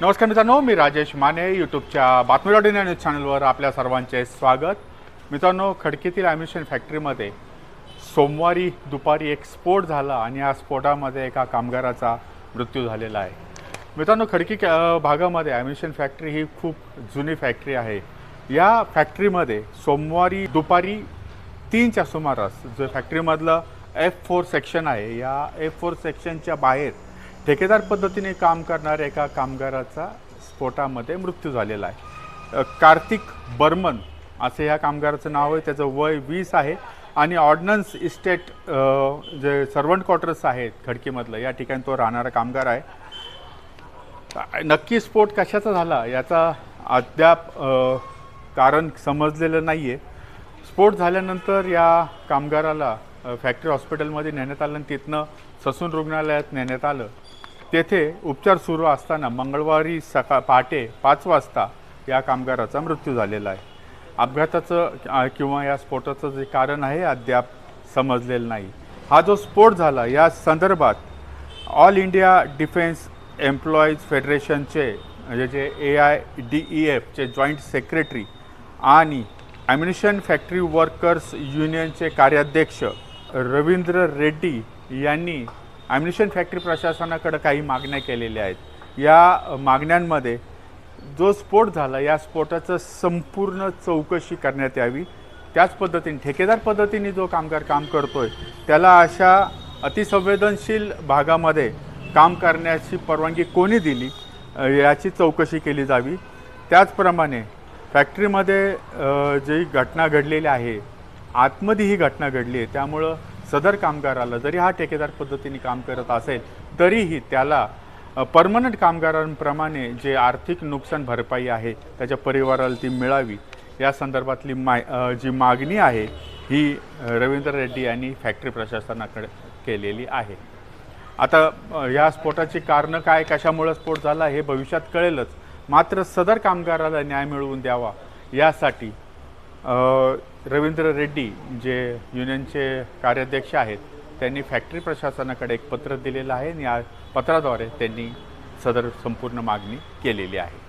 नमस्कार मित्रांनो, मी राजेश माने यूट्यूबच्या बातमी.इन न्यूज चॅनलवर आपल्या सर्वांचे स्वागत। मित्रांनो, खडकीतील ॲम्युनिशन फॅक्टरीमध्ये सोमवारी दुपारी एक स्फोट झाला आणि या स्फोटामध्ये एका कामगाराचा मृत्यू झालेला आहे। मित्रांनो, खडकी भागामध्ये ॲम्युनिशन फॅक्टरी ही खूप जुनी फॅक्टरी आहे। या फॅक्टरीमध्ये सोमवारी दुपारी 3च्या सुमारास जो फॅक्टरीमधलं F4 सेक्शन आहे, या F4 सेक्शनच्या बाहेर ठेकेदार पद्धतीने काम करणाऱ्या एका कामगाराचा स्फोटामध्ये मृत्यू झालेला आहे। कार्तिक बर्मन असे या कामगाराचं नाव आहे। त्याचं वय 20 आहे आणि ऑर्डनन्स इस्टेट जे सर्वंट क्वार्टर्स आहेत खडकीमधलं, या ठिकाणी तो राहणारा कामगार आहे। नक्की स्फोट कशाचा झाला याचा अद्याप कारण समजलेलं नाही आहे। स्फोट झाल्यानंतर या कामगाराला फॅक्टरी हॉस्पिटलमध्ये नेण्यात आलं आणि तिथनं ससून रुग्णालयात नेण्यात आलं। तेथे उपचार सुरू असताना मंगळवारी पहाटे 5 वाजता या कामगाराचा मृत्यू झालेला आहे। अपघाताचं किंवा या स्फोटाचं जे कारण आहे अद्याप समजलेलं नाही। हा जो स्फोट झाला या संदर्भात ऑल इंडिया डिफेन्स एम्प्लॉईज फेडरेशनचे जे AIDEF चे जॉईंट सेक्रेटरी आणि ॲम्युनिशन फॅक्टरी वर्कर्स युनियनचे कार्याध्यक्ष रवींद्र रेड्डी यांनी ॲम्युनिशन फॅक्टरी प्रशासनाकडे काही मागण्या केलेल्या आहेत। या मागण्यांमध्ये जो स्फोट झाला या स्फोटाचं संपूर्ण चौकशी करण्यात यावी। त्याच पद्धतीने ठेकेदार पद्धतीने जो कामगार काम करतोय त्याला अशा अतिसंवेदनशील भागामध्ये काम करण्याची परवानगी कोणी दिली याची चौकशी केली जावी। त्याचप्रमाणे फॅक्टरीमध्ये जी घटना घडलेली आहे, आतमध्ये ही घटना घडली आहे, त्यामुळं सदर कामगाराला जरी हा ठेकेदार पद्धतीने काम करत असेल तरीही त्याला परमनंट कामगारांप्रमाणे जे आर्थिक नुकसान भरपाई आहे त्याच्या परिवाराला ती मिळावी, या संदर्भातली जी मागणी आहे ही रवींद्र रेड्डी यांनी फॅक्टरी प्रशासनाकडे केलेली आहे। आता या स्फोटाची कारणं काय, कशामुळे स्फोट झाला हे भविष्यात कळेलच, मात्र सदर कामगाराला न्याय मिळवून द्यावा यासाठी रवींद्र रेड्डी जे युनियनचे कार्याध्यक्ष आहेत त्यांनी फॅक्टरी प्रशासनाकडे एक पत्र दिलेलं आहे आणि या पत्राद्वारे त्यांनी सदर संपूर्ण मागणी केलेली आहे।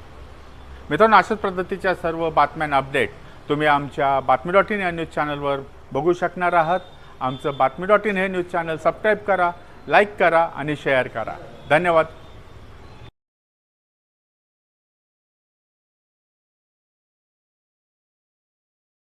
मित्रांनो, अशाच पद्धतीच्या सर्व बातम्यांना अपडेट तुम्ही आमच्या बातमी.इन या न्यूज चॅनलवर बघू शकणार आहात। आमचं बातमी.इन हे न्यूज चॅनल सबस्क्राईब करा, लाईक करा आणि शेअर करा। धन्यवाद।